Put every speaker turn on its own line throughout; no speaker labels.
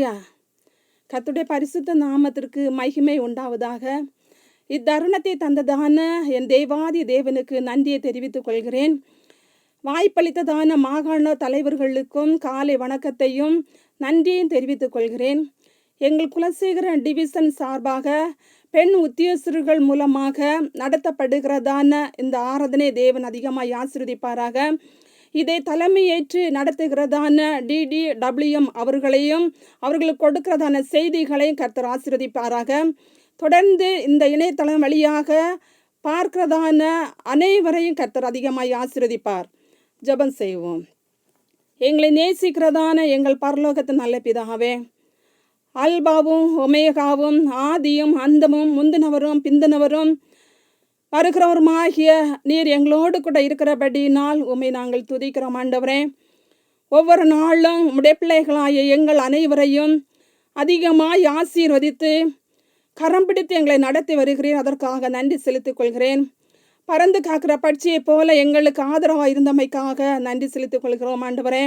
ஹல்லேலூயா. கர்த்தருடைய பரிசுத்த நாமத்திற்கு மகிமை உண்டாவதாக. இத்தருணத்தை தந்ததான என் தேவாதி தேவனுக்கு நன்றியை தெரிவித்துக் கொள்கிறேன். வாய்ப்பளித்ததான மாகாண தலைவர்களுக்கும் காலை வணக்கத்தையும் நன்றியும் தெரிவித்துக் கொள்கிறேன். எங்கள் குலசேகர டிவிஷன் சார்பாக பெண் உத்தியோகஸ்தர்கள் மூலமாக நடத்தப்படுகிறதான இந்த ஆராதனை தேவன் அதிகமாக ஆசீர்வதிப்பாராக. இதை தலைமையேற்று நடத்துகிறதான DDWM அவர்களையும் அவர்களுக்கு கொடுக்கிறதான செய்திகளையும் கர்த்தர் ஆசீர்வதிப்பாராக. தொடர்ந்து இந்த இணையதளம் வழியாக பார்க்கிறதான அனைவரையும் கர்த்தர் அதிகமாக ஆசீர்வதிப்பார். ஜெபம் செய்வோம். எங்களை நேசிக்கிறதான எங்கள் பரலோகத்தின் நல்ல பிதாவே, அல்பாவும் ஒமேகாவும் ஆதியும் அந்தமும் முந்தினவரும் பிந்தினவரும் வருகிறவருமாகிய நீர் எங்களோடு கூட இருக்கிறபடினால் உம்மை நாங்கள் துதிக்கிறோம் ஆண்டவரே. ஒவ்வொரு நாளும் உம்முடைய பிள்ளைகளாகிய எங்கள் அனைவரையும் அதிகமாய் ஆசீர்வதித்து கரம் பிடித்து எங்களை நடத்தி வருகிறேன். அதற்காக நன்றி செலுத்திக் கொள்கிறேன். பறந்து காக்கிற பட்சியை போல எங்களுக்கு ஆதரவாக இருந்தமைக்காக நன்றி செலுத்திக் கொள்கிறோம் ஆண்டவரே.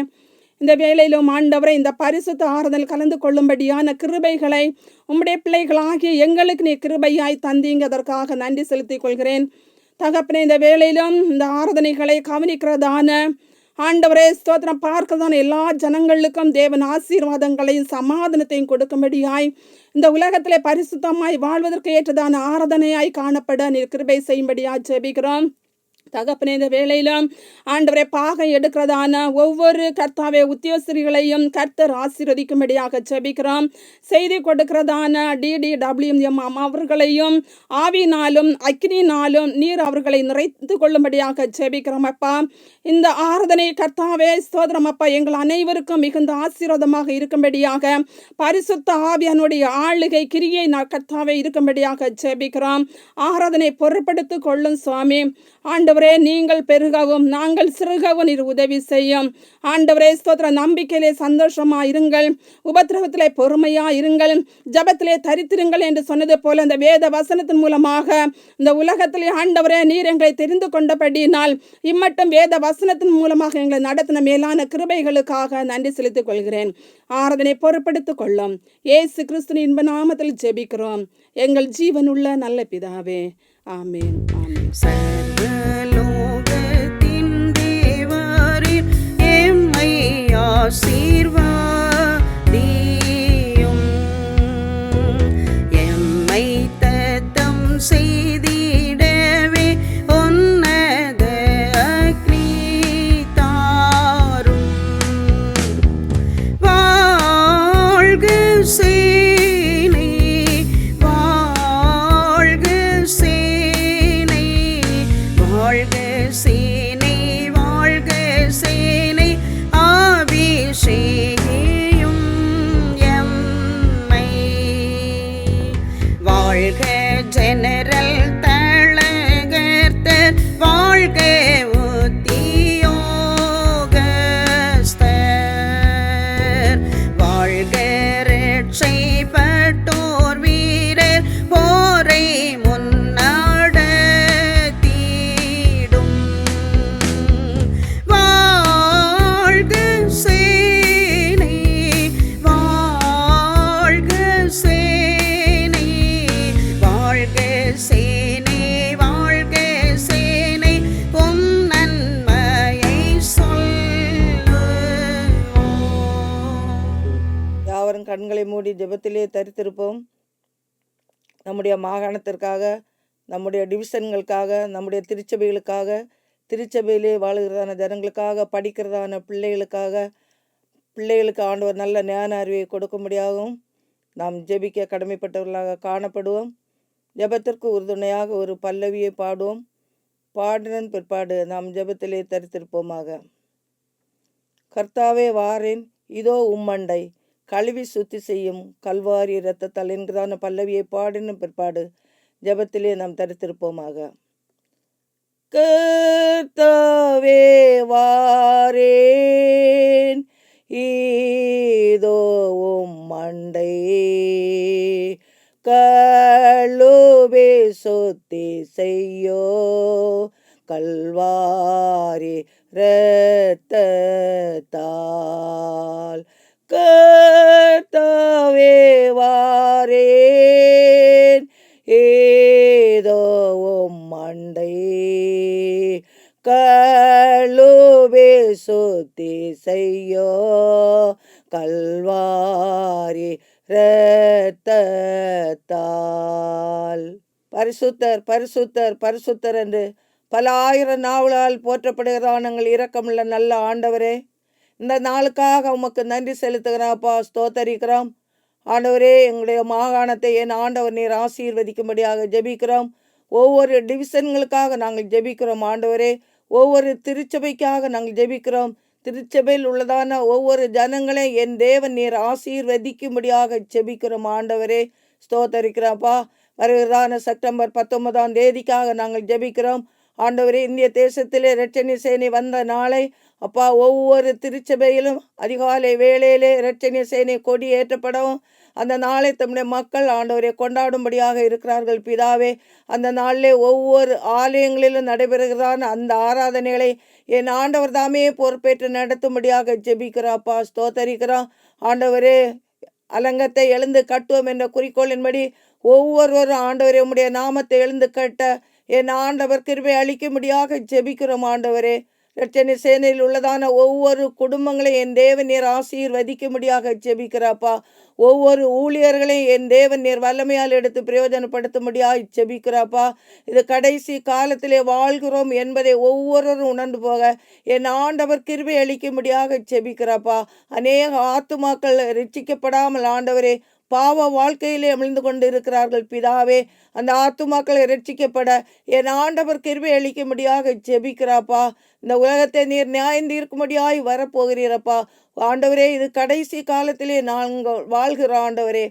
இந்த வேளையிலும் ஆண்டவரை இந்த பரிசுத்த ஆறுதல் கலந்து கொள்ளும்படியான கிருபைகளை உம்முடைய பிள்ளைகளாகிய எங்களுக்கு நீ கிருபையாய் தந்தீங்க. அதற்காக நன்றி செலுத்திக் கொள்கிறேன் தகப்பனே. இந்த வேளையிலும் இந்த ஆராதனைகளை கவனிக்கிறதான ஆண்டவரே ஸ்தோத்திரம் பார்க்கிறதான எல்லா ஜனங்களுக்கும் தேவன் ஆசீர்வாதங்களையும் சமாதானத்தையும் கொடுக்கும்படியாய் இந்த உலகத்திலே பரிசுத்தமாய் வாழ்வதற்கு ஏற்றதான ஆராதனையாய் காணப்பட நீர் கிருபை செய்யும்படியாய் ஜெபிக்கிறோம் தகப்பனே. இந்த வேளையிலும் ஆண்டவரை பாகம் எடுக்கிறதான ஒவ்வொரு கர்த்தாவே உத்தியோகஸ்தர்களையும் கர்த்தர் ஆசீர்வதிக்கும்படியாக ஜெபிக்கிறோம். செய்தி கொடுக்கிறதான DDWM அவர்களையும் ஆவினாலும் அக்கினினாலும் நீர் அவர்களை நிறைத்து கொள்ளும்படியாக ஜெபிக்கிறோம் அப்பா. இந்த ஆராதனை கர்த்தாவே ஸ்தோத்திரம் அப்பா எங்கள் அனைவருக்கும் மிகுந்த ஆசீர்வாதமாக இருக்கும்படியாக பரிசுத்த ஆவியானுடைய ஆளுகை கிரியை கர்த்தாவே இருக்கும்படியாக ஜெபிக்கிறோம். ஆராதனை பொருட்படுத்திக் கொள்ளும் சுவாமி. ஆண்டவரே நீங்கள் பெருகவும் நாங்கள் சிறுகவும் நீர் உதவி செய்யும் ஆண்டவரே ஸ்தோத்திரம். நம்பிக்கையிலே சந்தோஷமா இருங்கள், உபத்திரவத்திலே பொறுமையா இருங்கள், ஜபத்திலே தரித்திருங்கள் என்று சொன்னது போல இந்த வேத வசனத்தின் மூலமாக இந்த உலகத்திலே ஆண்டவரே நீர் எங்களை தெரிந்து கொண்டபடியினால் இம்மட்டும் வேத வசனத்தின் மூலமாக எங்களை நடத்தின மேலான கிருபைகளுக்காக நன்றி செலுத்திக் கொள்கிறேன். ஆராதனை பொறுப்படுத்திக் கொள்ளும் இயேசு கிறிஸ்துவின் இன்ப நாமத்தில் ஜெபிக்கிறோம் எங்கள் ஜீவனுள்ள நல்ல பிதாவே. ஆமென். ஆமென்.
சர்வலோகத்தின் தேவரீர் எம்மை ஆசீர்வதியும், எம்மை தத்தம் செய்திடவே உன்னத அக்னி தாரும். வாழ்க சேனை, வாழ்க சேனை, வாழ்க சேனை, வாழ்க சேனை அபிஷேகியும் எம்மை. வாழ்க ஜெனரல் தளகர்த்தர், வாழ்க உத்தியோகஸ்தர், வாழ்க ரட்சைப்பட்டோர் வீரர் போரை முன்னடத்திடும். வாழ்க சேனை, வாழ்க சேனை, வாழ்க சேனை, வாழ்க சேனை உம் நன்மையை சொல்லுவோம்.
யாவரும் கண்களை மூடி ஜெபத்திலே தரித்திருப்போம். நம்முடைய மாகாணத்திற்காக, நம்முடைய டிவிஷன்களுக்காக, நம்முடைய திருச்சபைகளுக்காக, திருச்சபையிலே வாழுகிறதான ஜனங்களுக்காக, படிக்கிறதான பிள்ளைகளுக்கு ஆண்டவர் நல்ல ஞான அறிவை கொடுக்கும்படியாகவும் நாம் ஜெபிக்க கடமைப்பட்டவர்களாக காணப்படுவோம். ஜெபத்திற்கு உறுதுணையாக ஒரு பல்லவியை பாடுவோம். பாடினன் பிற்பாடு நாம் ஜெபத்திலே தரித்திருப்போமாக. கர்த்தாவே வாரேன் இதோ உம்மண்டை, கழுவி சுத்தி செய்யும் கல்வாரி இரத்தத்தால் என்கிறதான பல்லவியை பாடின பிற்பாடு ஜெபத்திலே நாம் தரித்திருப்போமாக. கர்த்தாவே வாரேன் இதோ உம்மண்டை, கழுவி சுத்தி செய்யோ கல்வாரி இரத்தத்தால், கர்த்தாவே வாரேன் ஏதோ மண்டை கழுவே சுத்தி செய்யோ கல்வாரி இரத்தத்தால். பரிசுத்தர் பரிசுத்தர் பரிசுத்தர் என்று பல ஆயிரம் நாவலால் போற்றப்படுகிறான் எங்கள் இரக்கமுள்ள நல்ல ஆண்டவரே. இந்த நாளுக்காக உமக்கு நன்றி செலுத்துகிறாப்பா, ஸ்தோத்தரிக்கிறோம் ஆண்டவரே. எங்களுடைய மாகாணத்தை என் ஆண்டவர் நீர் ஆசீர்வதிக்கும்படியாக ஜெபிக்கிறோம். ஒவ்வொரு டிவிஷன்களுக்காக நாங்கள் ஜெபிக்கிறோம் ஆண்டவரே. ஒவ்வொரு திருச்சபைக்காக நாங்கள் ஜெபிக்கிறோம். திருச்சபையில் உள்ளதான ஒவ்வொரு ஜனங்களையும் என் தேவன் நீர் ஆசீர்வதிக்கும்படியாக ஜெபிக்கிறோம் ஆண்டவரே, ஸ்தோத்தரிக்கிறோம்ப்பா. வருகிறதான செப்டம்பர் 19ஆம் தேதிக்காக நாங்கள் ஜெபிக்கிறோம் ஆண்டவரே. இந்திய தேசத்திலே இரட்சணி சேனை வந்த நாளை அப்பா ஒவ்வொரு திருச்சபையிலும் அதிகாலை வேளையிலே இரட்சணி சேனை கொடி ஏற்றப்படவும் அந்த நாளை தம்முடைய மக்கள் ஆண்டவரை கொண்டாடும்படியாக இருக்கிறார்கள் பிதாவே. அந்த நாளிலே ஒவ்வொரு ஆலயங்களிலும் நடைபெறுகிறான அந்த ஆராதனைகளை என் ஆண்டவர் தாமே பொறுப்பேற்று நடத்தும்படியாக ஜெபிக்கிறாப்பா, ஸ்தோத்தரிக்கிறோம் ஆண்டவரே. அலங்கத்தை எழுந்து கட்டுவோம் என்ற குறிக்கோளின்படி ஒவ்வொருவரும் ஆண்டவரே உம்முடைய நாமத்தை எழுந்து கட்ட என் ஆண்டவர் கிருபை அளிக்கும்படியாக ஜெபிக்கிறோம் ஆண்டவரே. இரட்சணி சேனையில் உள்ளதான ஒவ்வொரு குடும்பங்களையும் என் தேவன் நீர் ஆசீர்வதிக்கும்படியாக ஜெபிக்கிறாப்பா. ஒவ்வொரு ஊழியர்களையும் என் தேவன் நீர் வல்லமையால் எடுத்து பிரயோஜனப்படுத்தும்படியாக ஜெபிக்கிறாப்பா. இது கடைசி காலத்திலே வாழ்கிறோம் என்பதை ஒவ்வொருவரும் உணர்ந்து போக என் ஆண்டவர் கிருபை அளிக்கும்படியாக ஜெபிக்கிறாப்பா. அநேக ஆத்துமாக்கள் ரட்சிக்கப்படாமல் ஆண்டவரே பாவ வாழ்க்கையிலே அமிழ்ந்து கொண்டு இருக்கிறார்கள் பிதாவே. அந்த ஆத்துமாக்களை ரட்சிக்கப்பட என் ஆண்டவர் கிருபை அளிக்கும்படியாக ஜெபிக்கிறாப்பா. இந்த உலகத்தை நீர் நியாயம் தீர்க்கும்படியாய் வரப்போகிறீரப்பா ஆண்டவரே. இது கடைசி காலத்திலே நாங்கள் வாழ்கிற ஆண்டவரே.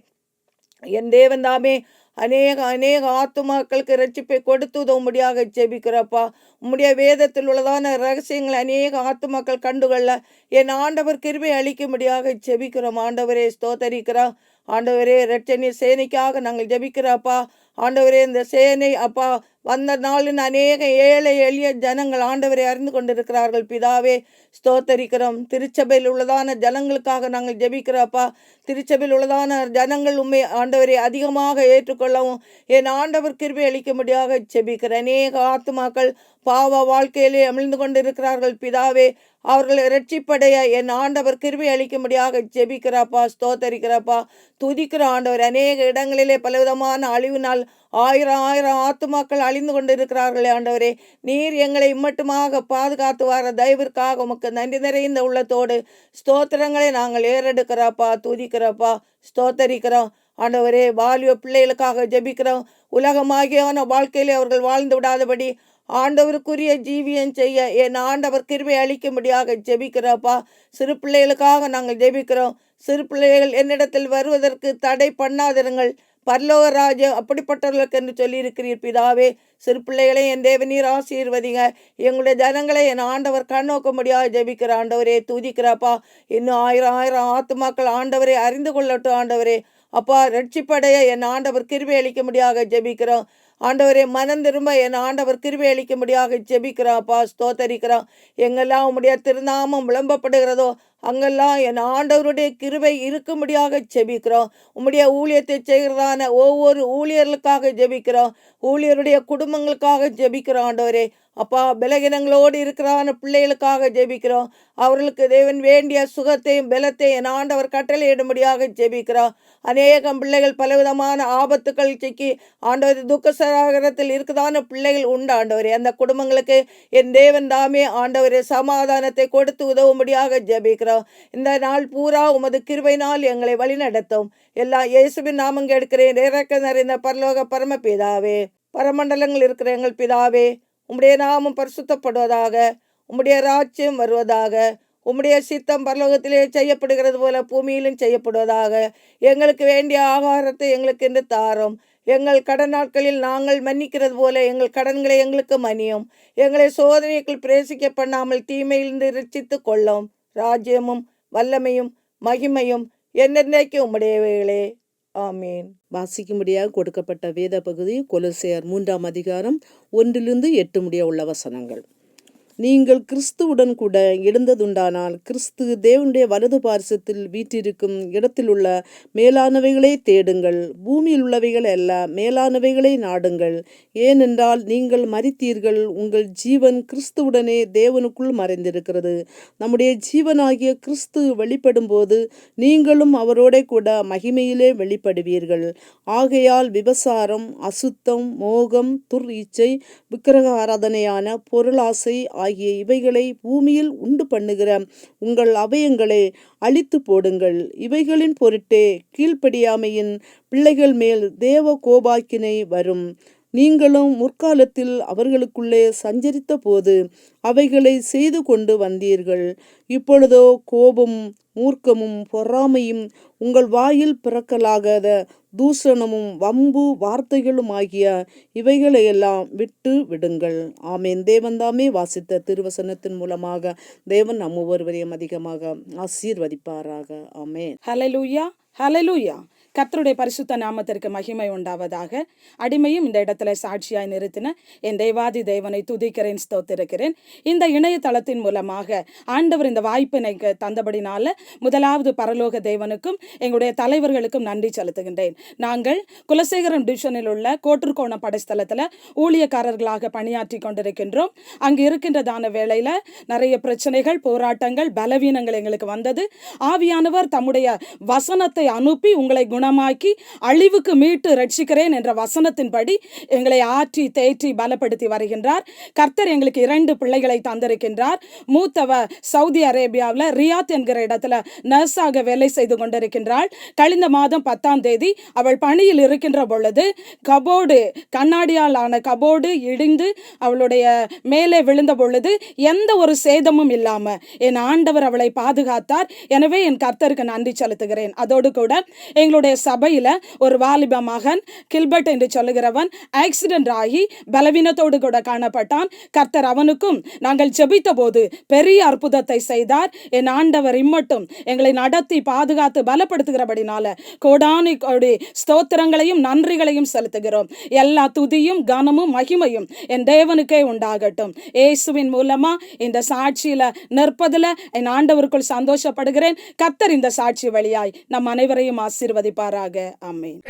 என் தேவன் தாமே அநேக ஆத்துமாக்களுக்கு ரட்சிப்பை கொடுத்து உதவும்படியாக ஜெபிக்கிறப்பா. உம்முடைய வேதத்தில் உள்ளதான ரகசியங்கள் அநேக ஆத்துமாக்கள் கண்டுகொள்ள என் ஆண்டவர் கிருபை அளிக்கும்படியாக ஜெபிக்கிறோம் ஆண்டவரே, ஸ்தோத்தரிக்கிறோம் ஆண்டவரே. இரட்சணி சேனைக்காக நாங்கள் ஜெபிக்கிறப்பா ஆண்டவரே. இந்த சேனை அப்பா வந்த நாளின் அநேக ஏழை எளிய ஜனங்கள் ஆண்டவரை அறிந்து கொண்டிருக்கிறார்கள் பிதாவே, ஸ்தோத்தரிக்கிறோம். திருச்சபையில் உள்ளதான ஜனங்களுக்காக நாங்கள் ஜெபிக்கிறப்பா. திருச்சபையில் உள்ளதான ஜனங்கள் உண்மை ஆண்டவரை அதிகமாக ஏற்றுக்கொள்ளவும் என் ஆண்டவர் கிருபை அளிக்கும்படியாக ஜெபிக்கிறேன். அநேக ஆத்துமாக்கள் பாவ வாழ்க்கையிலே அமிழ்ந்து கொண்டிருக்கிறார்கள் பிதாவே. அவர்களை இரட்சிப்படைய என் ஆண்டவர் கிருபை அளிக்கும்படியாக ஜெபிக்கிறாப்பா, ஸ்தோத்தரிக்கிறப்பா, துதிக்கிற ஆண்டவர். அநேக இடங்களிலே பலவிதமான அழிவினால் ஆயிரம் ஆத்துமாக்கள் அழிந்து கொண்டிருக்கிறார்களே ஆண்டவரே. நீர் எங்களை இம்மட்டுமாக பாதுகாத்து வர தயவிற்காக உமக்கு நன்றி நிறைந்த உள்ளத்தோடு ஸ்தோத்திரங்களை நாங்கள் ஏறெடுக்கிறப்பா, துதிக்கிறப்பா, ஸ்தோத்தரிக்கிறோம் ஆண்டவரே. வாலிப பிள்ளைகளுக்காக ஜெபிக்கிறோம். உலகமாகியவன வாழ்க்கையிலே அவர்கள் வாழ்ந்து விடாதபடி ஆண்டவருக்குரிய ஜீவியம் செய்ய என் ஆண்டவர் கிருபை அளிக்கும்படியாக ஜெபிக்கிறப்பா. சிறு பிள்ளைகளுக்காக நாங்கள் ஜெபிக்கிறோம். சிறு பிள்ளைகள் என்னிடத்தில் வருவதற்கு தடை பண்ணாதிருங்கள், பரலோக ராஜ்யம் அப்படிப்பட்டவர்களுக்கு என்று சொல்லியிருக்கிறீர் பிதாவே. சிறு பிள்ளைகளை என் தேவநீர் ஆசீர்வதிங்க. எங்களுடைய ஜனங்களை என் ஆண்டவர் கண்ணோக்கும்படியாக ஜெபிக்கிற ஆண்டவரே, துதிக்கிறப்பா. இன்னும் ஆயிரம் ஆத்துமாக்கள் ஆண்டவரை அறிந்து கொள்ளட்டும் ஆண்டவரே. அப்பா ரட்சிப்படைய என் ஆண்டவர் கிருபை அளிக்கும்படியாக ஜெபிக்கிறோம் ஆண்டவரே. மனம் திரும்ப என் ஆண்டவர் கிருபை அளிக்கும்படியாக ஜெபிக்கிறாப்பா, ஸ்தோத்தரிக்கிறோம். எங்கெல்லாம் உம்முடைய திருநாமம் விளம்பப்படுகிறதோ அங்கெல்லாம் என் ஆண்டவருடைய கிருபை இருக்கும்படியாக ஜெபிக்கிறோம். உம்முடைய ஊழியத்தை செய்கிறதான ஒவ்வொரு ஊழியர்களுக்காக ஜெபிக்கிறோம். ஊழியருடைய குடும்பங்களுக்காக ஜெபிக்கிறோம் ஆண்டவரே. அப்பா பலகீனங்களோடு இருக்கிறான பிள்ளைகளுக்காக ஜெபிக்கிறோம். அவர்களுக்கு தேவன் வேண்டிய சுகத்தையும் பலத்தையும் என் ஆண்டவர் கட்டளையிடும்படியாக ஜெபிக்கிறோம். அநேகம் பிள்ளைகள் பலவிதமான ஆபத்துக்கள் சிக்கி ஆண்டவர் துக்க சாகரத்தில் இருக்குதான பிள்ளைகள் உண்டு ஆண்டவரே. அந்த குடும்பங்களுக்கு என் தேவன் தாமே ஆண்டவரே சமாதானத்தை கொடுத்து உதவும்படியாக ஜெபிக்கிறோம். இந்த நாள் பூரா உமது கிருபையினால் எங்களை வழிநடத்தும். எல்லா இயேசுவின் நாமம் கேட்கிறேன் இறக்க நிறைந்த பரலோக பரமபிதாவே. பரமண்டலங்கள் இருக்கிற எங்கள் பிதாவே, உம்முடைய நாமம் பரிசுத்தப்படுவதாக, உம்முடைய ராஜ்யம் வருவதாக, உம்முடைய சித்தம் பரலோகத்திலே செய்யப்படுகிறது போல பூமியிலும் செய்யப்படுவதாக. எங்களுக்கு வேண்டிய ஆகாரத்தை எங்களுக்கு என்று தாரும். எங்கள் கடன் நாட்களில் நாங்கள் மன்னிக்கிறது போல எங்கள் கடன்களை எங்களுக்கு மன்னியும். எங்களை சோதனைக்குள் பிரவேசிக்க பண்ணாமல் தீமையிலிருந்து ரட்சித்து கொள்ளும். ராஜ்யமும் வல்லமையும் மகிமையும் என்னென்னைக்கு உம்முடையவைகளே. ஆமீன்.
வாசிக்கும்படியாக கொடுக்கப்பட்ட வேத பகுதி கொலோசையர் 3ஆம் அதிகாரம் 1-8 முடிய உள்ள வசனங்கள். நீங்கள் கிறிஸ்துவுடன் கூட எழுந்ததுண்டானால் கிறிஸ்து தேவனுடைய வலது பார்சத்தில் வீற்றிருக்கும் இடத்திலுள்ள மேலானவைகளை தேடுங்கள், பூமியில் உள்ளவைகள் அல்ல, மேலானவைகளை நாடுங்கள். ஏனென்றால் நீங்கள் மரித்தீர்கள், உங்கள் ஜீவன் கிறிஸ்துவுடனே தேவனுக்குள் மறைந்திருக்கிறது. நம்முடைய ஜீவனாகிய கிறிஸ்து வெளிப்படும்போது நீங்களும் அவரோட கூட மகிமையிலே வெளிப்படுவீர்கள். ஆகையால் விபசாரம், அசுத்தம், மோகம், துர் இச்சை, விக்கிரக ஆராதனையான பொருளாசை ஆகிய இவைகளை பூமியில் உண்டு பண்ணுகிற உங்கள் அவயங்களை அழித்து போடுங்கள். இவைகளின் பொருட்டே கீழ்ப்படியாமையின் பிள்ளைகள் மேல் தேவ கோபாக்கினை வரும். நீங்களும் முற்காலத்தில் அவர்களுக்குள்ளே சஞ்சரித்த போது அவைகளை செய்து கொண்டு வந்தீர்கள். இப்பொழுதோ கோபமும் மூர்க்கமும் பொறாமையும் உங்கள் வாயில் பிறக்கலாகாத தூஷணமும் வம்பு வார்த்தைகளும் ஆகிய இவைகளையெல்லாம் விட்டு விடுங்கள். ஆமேன். தேவன்தாமே வாசித்த திருவசனத்தின் மூலமாக தேவன் நம் ஒவ்வொருவரையும் அதிகமாக ஆசீர்வதிப்பாராக. ஆமேன்.
ஹல்லேலூயா, ஹல்லேலூயா. கர்த்தருடைய பரிசுத்த நாமத்திற்கு மகிமை உண்டாவதாக. அடிமையும் இந்த இடத்துல சாட்சியாய் நிறுத்தின என் தேவாதி தேவனை துதிக்கிறேன், ஸ்தோத்திருக்கிறேன். இந்த இணையதளத்தின் மூலமாக ஆண்டவர் இந்த வாய்ப்பினை தந்தபடினால முதலாவது பரலோக தேவனுக்கும் எங்களுடைய தலைவர்களுக்கும் நன்றி செலுத்துகின்றேன். நாங்கள் குலசேகரம் டிவிஷனில் உள்ள கோட்டூர்கோணம் படைஸ்தலத்தில் ஊழியக்காரர்களாக பணியாற்றி கொண்டிருக்கின்றோம். அங்கு இருக்கின்றதான வேளையில் நிறைய பிரச்சனைகள், போராட்டங்கள், பலவீனங்கள் எங்களுக்கு வந்தது. ஆவியானவர் தம்முடைய வசனத்தை அனுப்பி உங்களை குணமாக்கி அழிவுக்கு மீட்டு ரட்சிக்கிறேன் என்ற வசனத்தின்படி எங்களை ஆற்றி தேற்றி பலப்படுத்தி வருகின்றார். கர்த்தர் எங்களுக்கு 2 பிள்ளைகளை தந்திருக்கின்றார். மூத்தவ சவுதி அரேபியாவில் ரியாத் என்கிற இடத்துல நர்ஸாக வேலை செய்து கொண்டிருக்கின்றாள். கழிந்த மாதம் 10ஆம் தேதி அவள் பணியில் இருக்கின்ற பொழுது கபோர்டு, கண்ணாடியால் ஆன கபோர்டு இடிந்து அவளுடைய மேலே விழுந்த பொழுது எந்த ஒரு சேதமும் இல்லாம என் ஆண்டவர் அவளை பாதுகாத்தார். எனவே என் கர்த்தருக்கு நன்றி செலுத்துகிறேன். அதோடு கூட எங்களுடைய சபையில ஒரு வாலிப மகன் கில்பர்ட் என்று சொல்லுகிறவன் ஆக்சிடென்ட் ஆகி பலவீனத்தோடு கூட காணப்பட்டான். கர்த்தர் அவனுக்கும் நாங்கள் ஜெபித்த போது பெரிய அற்புதத்தை செய்தார். என் ஆண்டவர் இம்மட்டும் எங்களை நடத்தி பாதுகாத்து பலப்படுத்துகிறபடினால கோடானி கோடி ஸ்தோத்திரங்களையும் நன்றிகளையும் செலுத்துகிறோம். எல்லா துதியும் கனமும் மகிமையும் என் தேவனுக்கே உண்டாகட்டும். இயேசுவின் மூலமா இந்த சாட்சியில நிற்பதில் என் ஆண்டவருக்குள் சந்தோஷப்படுகிறேன். கர்த்தர் இந்த சாட்சி வழியாய் நம் அனைவரையும் ஆசீர்வதிப்பாராக. ஆமென்.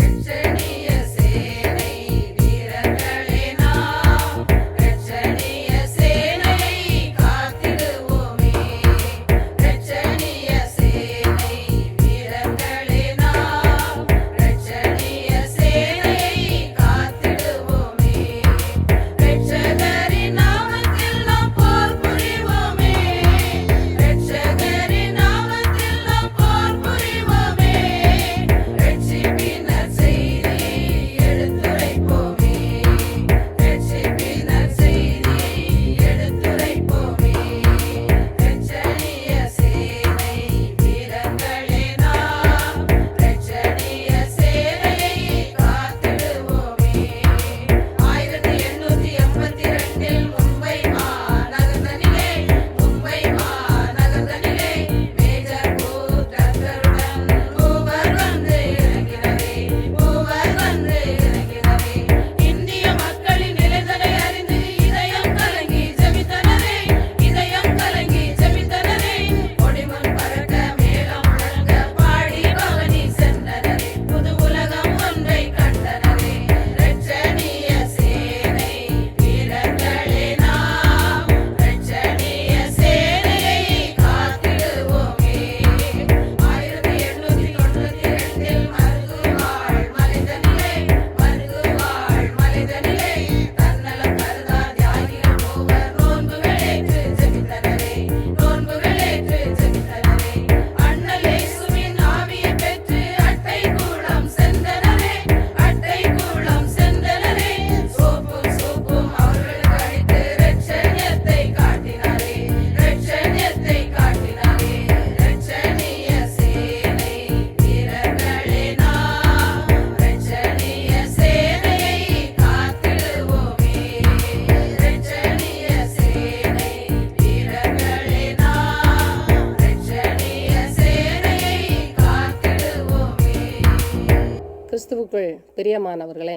கிறிஸ்துவுக்குள் பிரியமானவர்களே,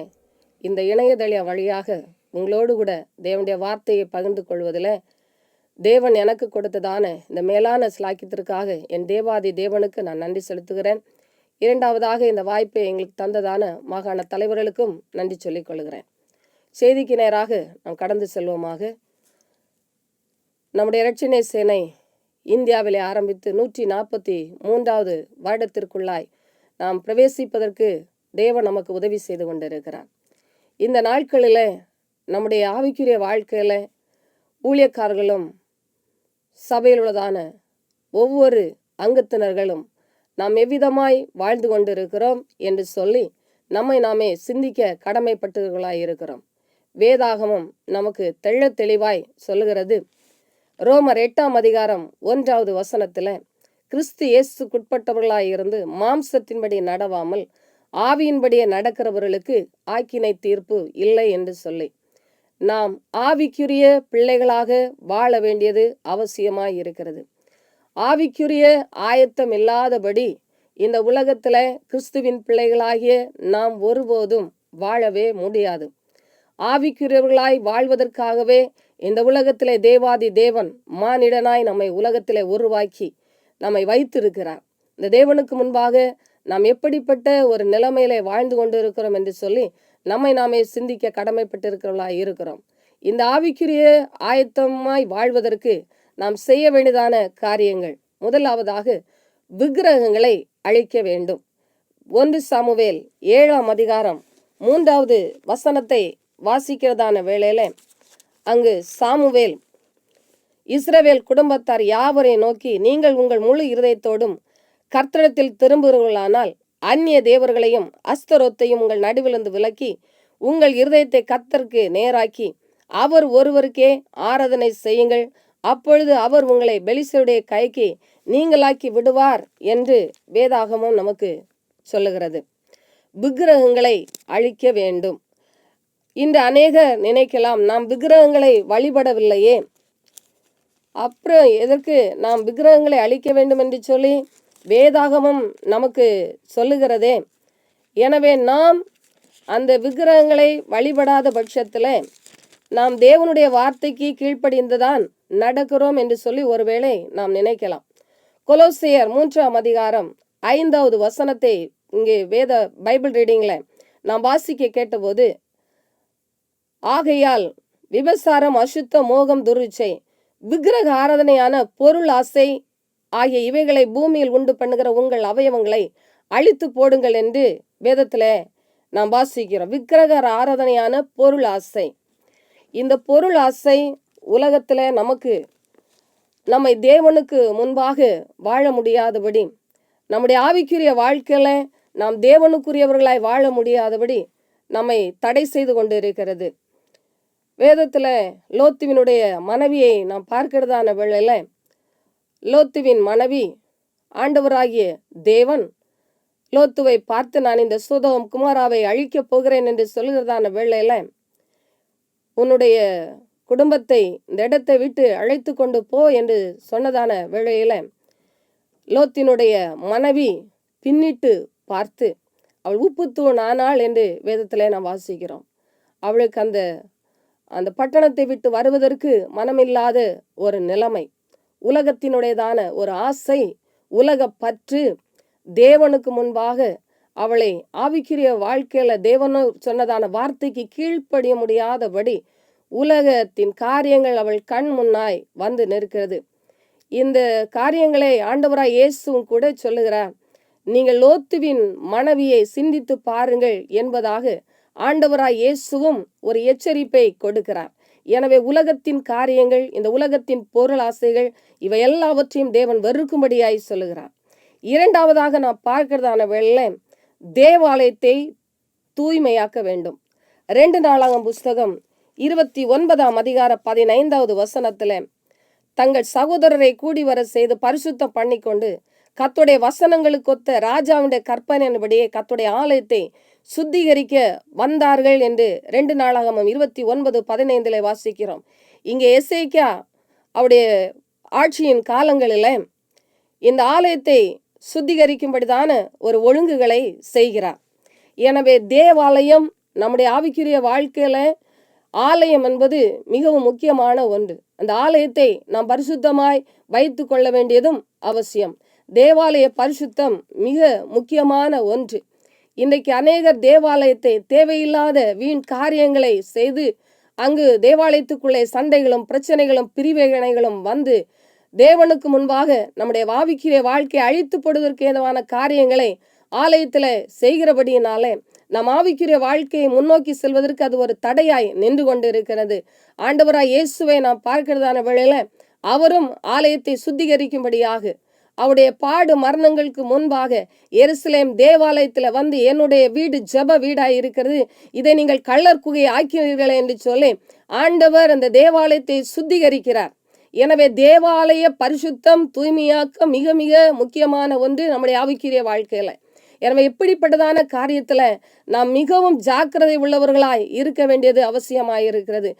இந்த இணையதள வழியாக உங்களோடு கூட தேவனுடைய வார்த்தையை பகிர்ந்து கொள்வதில் தேவன் எனக்கு கொடுத்ததான இந்த மேலான சிலாக்கியத்திற்காக என் தேவாதி தேவனுக்கு நான் நன்றி செலுத்துகிறேன். இரண்டாவதாக இந்த வாய்ப்பை எங்களுக்கு தந்ததான மாகாண தலைவர்களுக்கும் நன்றி சொல்லிக் கொள்கிறேன். செய்திக்கு நேராக நாம் கடந்து செல்வோமாக. நம்முடைய இரட்சணை சேனை இந்தியாவிலே ஆரம்பித்து 143வது வருடத்திற்குள்ளாய் நாம் பிரவேசிப்பதற்கு தேவன் நமக்கு உதவி செய்து கொண்டிருக்கிறார். இந்த நாட்களில் நம்முடைய ஆவிக்குரிய வாழ்க்கையில் ஊழியக்காரர்களும் சபையில் உள்ளதான ஒவ்வொரு அங்கத்தினர்களும் நாம் எவ்விதமாய் வாழ்ந்து கொண்டிருக்கிறோம் என்று சொல்லி நம்மை நாமே சிந்திக்க கடமைப்பட்டவர்களாய் இருக்கிறோம். வேதாகமம் நமக்கு தெள்ள தெளிவாய் சொல்லுகிறது. ரோமர் 8ஆம் அதிகாரம் 1வது வசனத்தில் கிறிஸ்து இயேசுக்குட்பட்டவர்களாய் இருந்து மாம்சத்தின்படி நடவாமல் ஆவியின்படியே நடக்கிறவர்களுக்கு ஆக்கினை தீர்ப்பு இல்லை என்று சொல்லி நாம் ஆவிக்குரிய பிள்ளைகளாக வாழ வேண்டியது அவசியமாய் இருக்கிறது. ஆவிக்குரிய ஆயத்தம் இல்லாதபடி இந்த உலகத்தில் கிறிஸ்துவின் பிள்ளைகளாகிய நாம் ஒருபோதும் வாழவே முடியாது. ஆவிக்குரியவர்களாய் வாழ்வதற்காகவே இந்த உலகத்திலே தேவாதி தேவன் மானிடனாய் நம்மை உலகத்திலே உருவாக்கி நம்மை வைத்திருக்கிறார். இந்த தேவனுக்கு முன்பாக நாம் எப்படிப்பட்ட ஒரு நிலைமையிலே வாழ்ந்து கொண்டு இருக்கிறோம் என்று சொல்லி நம்மை நாமே சிந்திக்க கடமைப்பட்டிருக்கிறவர்களாய் இருக்கிறோம். இந்த ஆவிக்குரிய ஆயத்தமாய் வாழ்வதற்கு நாம் செய்ய வேண்டியதான காரியங்கள், முதலாவதாக விக்கிரகங்களை அழிக்க வேண்டும். 1 சாமுவேல் 7ஆம் அதிகாரம் 3வது வசனத்தை வாசிக்கிறதான வேளையில அங்கு சாமுவேல் இஸ்ரவேல் குடும்பத்தார் யாவரை நோக்கி, நீங்கள் உங்கள் முழு இருதயத்தோடும் கர்த்தரிடத்தில் திரும்புகிறவர்களானால் அந்நிய தேவர்களையும் அஸ்தரோத்தையும் உங்கள் நடுவிலிருந்து விலக்கி உங்கள் இருதயத்தை கர்த்தருக்கு நேராக்கி அவர் ஒருவருக்கே ஆராதனை செய்யுங்கள். அப்பொழுது அவர் உங்களை பெலிஸ்தருடைய கைக்கு நீங்களாக்கி விடுவார் என்று வேதாகமம் நமக்கு சொல்லுகிறது. விக்கிரகங்களை அழிக்க வேண்டும். இன்று அநேகர் நினைக்கலாம், நாம் விக்கிரகங்களை வழிபடவில்லையே, அப்புறம் எதற்கு நாம் விக்கிரகங்களை அழிக்க வேண்டும் என்று சொல்லி வேதாகமம் நமக்கு சொல்லுகிறதே. எனவே நாம் அந்த விக்கிரகங்களை வழிபடாத பட்சத்தில் நாம் தேவனுடைய வார்த்தைக்கு கீழ்ப்படிந்துதான் நடக்கிறோம் என்று சொல்லி ஒருவேளை நாம் நினைக்கலாம். கொலோசியர் 3ஆம் அதிகாரம் 5வது வசனத்தை இங்கே வேத பைபிள் ரீடிங்கில் நாம் வாசிக்க கேட்டபோது, ஆகையால் விபசாரம், அசுத்த, மோகம், துர்ச்சை, விக்கிரக ஆராதனையான பொருள் ஆசை ஆகிய இவைகளை பூமியில் உண்டு பண்ணுகிற உங்கள் அவயவங்களை அழித்து போடுங்கள் என்று வேதத்தில் நாம் வாசிக்கிறோம். விக்கிரக ஆராதனையான பொருள் ஆசை. இந்த பொருள் ஆசை உலகத்தில் நம்மை தேவனுக்கு முன்பாக வாழ முடியாதபடி, நம்முடைய ஆவிக்குரிய வாழ்க்கையில நாம் தேவனுக்குரியவர்களாய் வாழ முடியாதபடி நம்மை தடை செய்து கொண்டு இருக்கிறது. வேதத்தில் லோத்துவினுடைய மனைவியை நாம் பார்க்கிறதான வேளையில லோத்துவின் மனைவி ஆண்டவராகிய தேவன் லோத்துவை பார்த்து, நான் இந்த சோதோம் குமாராவை அழிக்கப் போகிறேன் என்று சொல்கிறதான வேளையில உன்னுடைய குடும்பத்தை இந்த இடத்தை விட்டு அழைத்து கொண்டு போ என்று சொன்னதான வேளையில லோத்தினுடைய மனைவி பின்னிட்டு பார்த்து அவள் உப்புத்தூண் ஆனாள் என்று வேதத்தில் நாம் வாசிக்கிறோம். அவளுக்கு அந்த பட்டணத்தை விட்டு வருவதற்கு மனமில்லாத ஒரு நிலைமை, உலகத்தினுடையதான ஒரு ஆசை, உலக பற்று, தேவனுக்கு முன்பாக அவளை ஆவிக்குரிய வாழ்க்கையில தேவனோ சொன்னதான வார்த்தைக்கு கீழ்ப்படிய முடியாதபடி உலகத்தின் காரியங்கள் அவள் கண் முன்னாய் வந்து நிற்கிறது. இந்த காரியங்களை ஆண்டவராய் இயேசுவும் கூட சொல்லுகிறார். நீங்கள் லோத்துவின் மனைவியை சிந்தித்து பாருங்கள் என்பதாக ஆண்டவராய் இயேசுவும் ஒரு எச்சரிப்பை கொடுக்கிறார். எனவே உலகத்தின் காரியங்கள், இந்த உலகத்தின் பொருள் ஆசைகள், இவை எல்லாவற்றையும் தேவன் வெறுக்கும்படியாய் சொல்லுகிறார். இரண்டாவதாக நாம் பார்க்கிறதான வேளையில தேவாலயத்தை தூய்மையாக்க வேண்டும். 2 நாளாகமம் புஸ்தகம் 29ஆம் அதிகாரம் 15வது வசனத்துல, தங்கள் சகோதரரை கூடி வர செய்து பரிசுத்தம் பண்ணிக்கொண்டு கர்த்தருடைய வசனங்களுக்கொத்த ராஜாவுடைய கற்பனையின்படியே கர்த்தருடைய ஆலயத்தை சுத்திகரிக்க வந்தார்கள் என்று 2 நாளாகமம் 29:15 வாசிக்கிறோம். இங்கே எசேக்கியா அவருடைய ஆட்சியின் காலங்களில் இந்த ஆலயத்தை சுத்திகரிக்கும்படிதான ஒரு ஒழுங்குகளை செய்கிறார். எனவே தேவாலயம் நம்முடைய ஆவிக்குரிய வாழ்க்கையில ஆலயம் என்பது மிகவும் முக்கியமான ஒன்று. அந்த ஆலயத்தை நாம் பரிசுத்தமாய் வைத்து கொள்ள வேண்டியதும் அவசியம். தேவாலய பரிசுத்தம் மிக முக்கியமான ஒன்று. இன்றைக்கு அநேகர் தேவாலயத்தை தேவையில்லாத வீண் காரியங்களை செய்து அங்கு தேவாலயத்துக்குள்ளே சண்டைகளும் பிரச்சனைகளும் பிரிவினைகளும் வந்து தேவனுக்கு முன்பாக நம்முடைய ஆவிக்குரிய வாழ்க்கையை அழித்து போடுவதற்கு ஏதுவான காரியங்களை ஆலயத்தில் செய்கிறபடியினாலே நம் ஆவிக்குரிய வாழ்க்கையை முன்னோக்கி செல்வதற்கு அது ஒரு தடையாய் நின்று கொண்டு இருக்கிறது. ஆண்டவராய் இயேசுவை நாம் பார்க்கிறதான வேளையில அவரும் ஆலயத்தை சுத்திகரிக்கும்படியாக அவருடைய பாடு மரணங்களுக்கு முன்பாக எருசலேம் தேவாலயத்தில் வந்து என்னுடைய வீடு ஜெப வீடாய் இருக்கிறது, இதை நீங்கள் கள்ளர் குகையை ஆக்கினீர்களே என்று சொல்லி ஆண்டவர் அந்த தேவாலயத்தை சுத்திகரிக்கிறார். எனவே தேவாலய பரிசுத்தம் தூய்மையாக்கம் மிக மிக முக்கியமான ஒன்று நம்முடைய ஆவிக்குரிய வாழ்க்கையில. எனவே இப்படிப்பட்டதான காரியத்துல நாம் மிகவும் ஜாக்கிரதை உள்ளவர்களாய் இருக்க வேண்டியது அவசியமாயிருக்கிறது.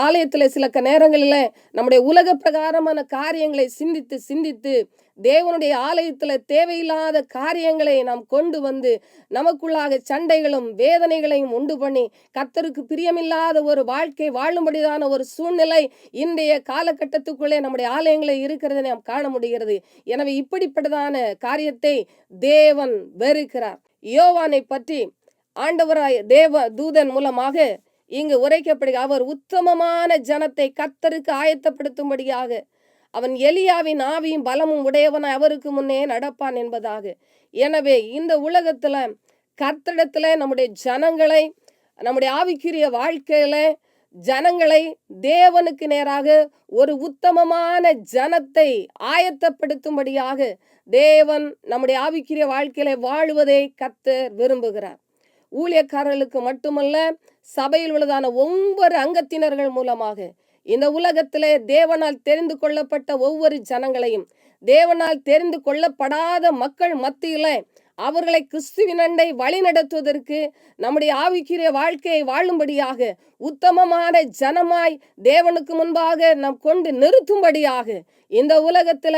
ஆலயத்துல சில நேரங்களில நம்முடைய உலக பிரகாரமான காரியங்களை சிந்தித்து சிந்தித்து தேவனுடைய ஆலயத்துல தேவையில்லாத காரியங்களை நாம் கொண்டு வந்து நமக்குள்ளாக சண்டைகளும் வேதனைகளையும் உண்டு பண்ணி கர்த்தருக்கு பிரியமில்லாத ஒரு வாழ்க்கை வாழும்படிதான ஒரு சூழ்நிலை இன்றைய காலகட்டத்துக்குள்ளே நம்முடைய ஆலயங்களில் இருக்கிறதை நாம் காண முடிகிறது. எனவே இப்படிப்பட்டதான காரியத்தை தேவன் வெறுக்கிறார். யோவானை பற்றி ஆண்டவராய் தேவ தூதன் மூலமாக இங்கு உரைக்கப்படுக, அவர் உத்தமமான ஜனத்தை கர்த்தருக்கு ஆயத்தப்படுத்தும்படியாக அவன் எலியாவின் ஆவியும் பலமும் உடையவனாய் அவருக்கு முன்னே நடப்பான் என்பதாக. எனவே இந்த உலகத்துல கர்த்தரிடத்துல நம்முடைய ஜனங்களை, நம்முடைய ஆவிக்குரிய வாழ்க்கையில ஜனங்களை தேவனுக்கு நேராக ஒரு உத்தமமான ஜனத்தை ஆயத்தப்படுத்தும்படியாக தேவன் நம்முடைய ஆவிக்குரிய வாழ்க்கையில வாழுவதை கர்த்தர் விரும்புகிறார். ஊழியக்காரர்களுக்கு மட்டுமல்ல, சபையில் உள்ளதான ஒவ்வொரு அங்கத்தினர்கள் மூலமாக இந்த உலகத்திலே தேவனால் தெரிந்து கொள்ளப்பட்ட ஒவ்வொரு ஜனங்களையும், தேவனால் தெரிந்து கொள்ளப்படாத மக்கள் மத்தியில அவர்களை கிறிஸ்துவினண்டை வழி நடத்துவதற்கு நம்முடைய ஆவிக்குரிய வாழ்க்கையை வாழும்படியாக உத்தமமான ஜனமாய் தேவனுக்கு முன்பாக நாம் கொண்டு நிறுத்தும்படியாக இந்த உலகத்துல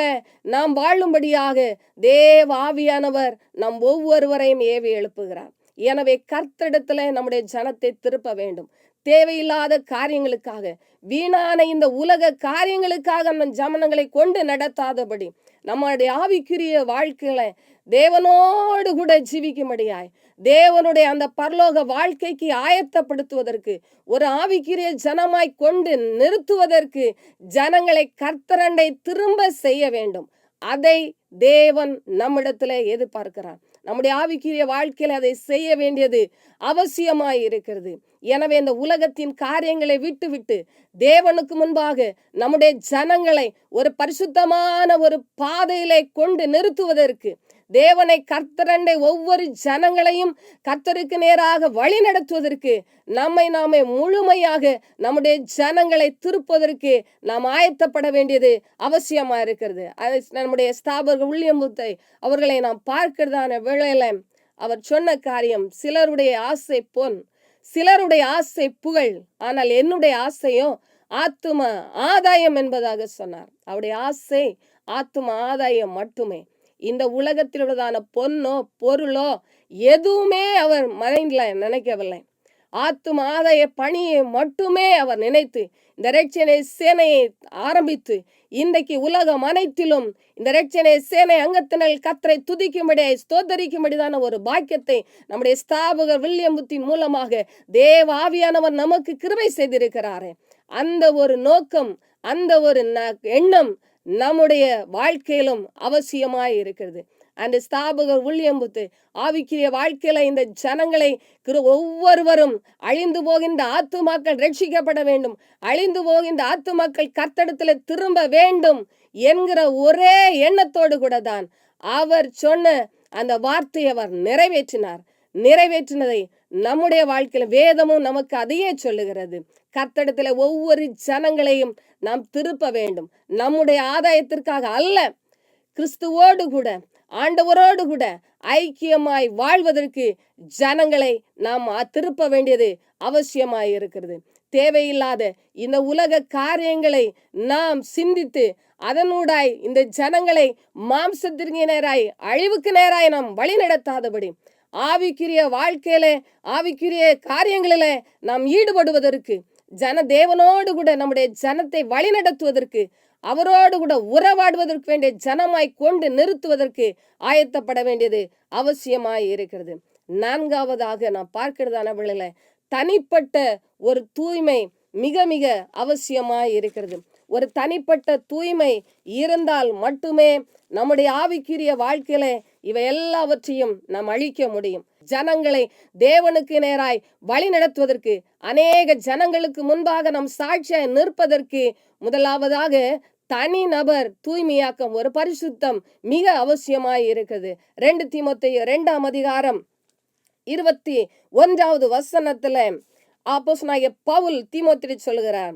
நாம் வாழும்படியாக தேவ ஆவியானவர் நம் ஒவ்வொருவரையும் ஏவி எழுப்புகிறார். எனவே கர்த்தரிடத்துல நம்முடைய ஜனத்தை திருப்ப வேண்டும். தேவையில்லாத காரியங்களுக்காக, வீணான இந்த உலக காரியங்களுக்காக நம் ஜனங்களை கொண்டு நடத்தாதபடி நம்முடைய ஆவிக்குரிய வாழ்க்கையில தேவனோடு கூட ஜீவிக்கும்படியாய் தேவனுடைய அந்த பரலோக வாழ்க்கைக்கு ஆயத்தப்படுத்துவதற்கு ஒரு ஆவிக்குரிய ஜனமாய் கொண்டு நிறுத்துவதற்கு ஜனங்களை கர்த்தரண்டை திரும்ப செய்ய வேண்டும். அதை தேவன் நம்மிடத்துல எதிர்பார்க்கிறார். நம்முடைய ஆவிக்குரிய வாழ்க்கையில அதை செய்ய வேண்டியது அவசியமாய் இருக்கிறது. எனவே இந்த உலகத்தின் காரியங்களை விட்டு தேவனுக்கு முன்பாக நம்முடைய ஜனங்களை ஒரு பரிசுத்தமான ஒரு பாதையிலே கொண்டு நிறுத்துவதற்கு, தேவனை கர்த்தரண்டை ஒவ்வொரு ஜனங்களையும் கர்த்தருக்கு நேராக வழி நடத்துவதற்கு, நம்மை நாமே முழுமையாக நம்முடைய ஜனங்களை திருப்பதற்கு நாம் ஆயத்தப்பட வேண்டியது அவசியமா இருக்கிறது. நம்முடைய ஸ்தாபகர் வில்லியம் புத்தை அவர்களை நாம் பார்க்கிறதான வேளையில அவர் சொன்ன காரியம், சிலருடைய ஆசை பொன், சிலருடைய ஆசை புகழ், ஆனால் என்னுடைய ஆசையோ ஆத்தும ஆதாயம் என்பதாக சொன்னார். அவருடைய ஆசை ஆத்தும ஆதாயம் மட்டுமே. இந்த உலகத்தில் உள்ளதான பொன்னோ பொருளோ எதுவுமே அவர் மைண்ட்ல நினைக்கவில்லை. ஆத்தும ஆதாய பணியை மட்டுமே அவர் நினைத்து இந்த இரட்சணை சேனையை ஆரம்பித்து இன்றைக்கு உலகம் அனைத்திலும் இந்த இரட்சணை சேனை அங்கத்தினர் கர்த்தரை துதிக்கும்படியை ஸ்தோத்தரிக்கும்படிதான ஒரு பாக்கியத்தை நம்முடைய ஸ்தாபகர் வில்லியம் புத்தின் மூலமாக தேவ ஆவியானவர் நமக்கு கிருபை செய்திருக்கிறாரே. அந்த ஒரு நோக்கம், அந்த ஒரு எண்ணம் நம்முடைய வாழ்க்கையிலும் அவசியமாய் இருக்கிறது. அந்த ஸ்தாபகர் வில்லியம் புத்து ஆவிக்குரிய வாழ்க்கையில இந்த ஜனங்களை ஒவ்வொருவரும் அழிந்து போகின்ற ஆத்துமாக்கள் ரட்சிக்கப்பட வேண்டும், அழிந்து போகின்ற ஆத்துமாக்கள் கர்த்தரிடத்துல திரும்ப வேண்டும் என்கிற ஒரே எண்ணத்தோடு கூட தான் அவர் சொன்ன அந்த வார்த்தையை அவர் நிறைவேற்றினதை நம்முடைய வாழ்க்கையில வேதமும் நமக்கு அதையே சொல்லுகிறது. கர்த்தரிடத்துல ஒவ்வொரு ஜனங்களையும் நாம் திருப்ப வேண்டும். நம்முடைய ஆதாயத்திற்காக அல்ல, கிறிஸ்துவோடு கூட ஆண்டவரோடு கூட ஐக்கியமாய் வாழ்வதற்கு ஜனங்களை நாம் திருப்ப வேண்டியது அவசியமாய் இருக்கிறது. தேவையில்லாத இந்த உலக காரியங்களை நாம் சிந்தித்து அதனூடாய் இந்த ஜனங்களை மாம்சத்திற்கு நேராய் அழிவுக்கு நேராய் நாம் வழி நடத்தாதபடி ஆவிக்குரிய வாழ்க்கையில ஆவிக்குரிய காரியங்களில நாம் ஈடுபடுவதற்கு தேவனோடு கூட நம்முடைய ஜனத்தை வழிநடத்துவதற்கு, அவரோடு கூட உறவாடுவதற்கு வேண்டிய ஜனமாய் கொண்டு நிறுத்துவதற்கு ஆயத்தப்பட வேண்டியது அவசியமாய் இருக்கிறது. நான்காவதாக நான் பார்க்கிறதான வேளையில தனிப்பட்ட ஒரு தூய்மை மிக மிக அவசியமாய் இருக்கிறது. ஒரு தனிப்பட்ட தூய்மை இருந்தால் மட்டுமே நம்முடைய ஆவிக்குரிய வாழ்க்கையில இவை எல்லாவற்றையும் நாம் அழிக்க முடியும். ஜனங்களை தேவனுக்கு நேராய் வழி நடத்துவதற்கு, அநேக ஜனங்களுக்கு முன்பாக நாம் சாட்சியாய் நிற்பதற்கு முதலாவதாக தனி நபர் தூய்மையாக்கம், ஒரு பரிசுத்தம் மிக அவசியமாய் இருக்கிறது. 2 தீமோத்தேயு 2ஆம் அதிகாரம் 21வது வசனத்துல அப்போஸ்தலனாகிய பவுல் தீமோத்தேயுவுக்கு சொல்கிறார்,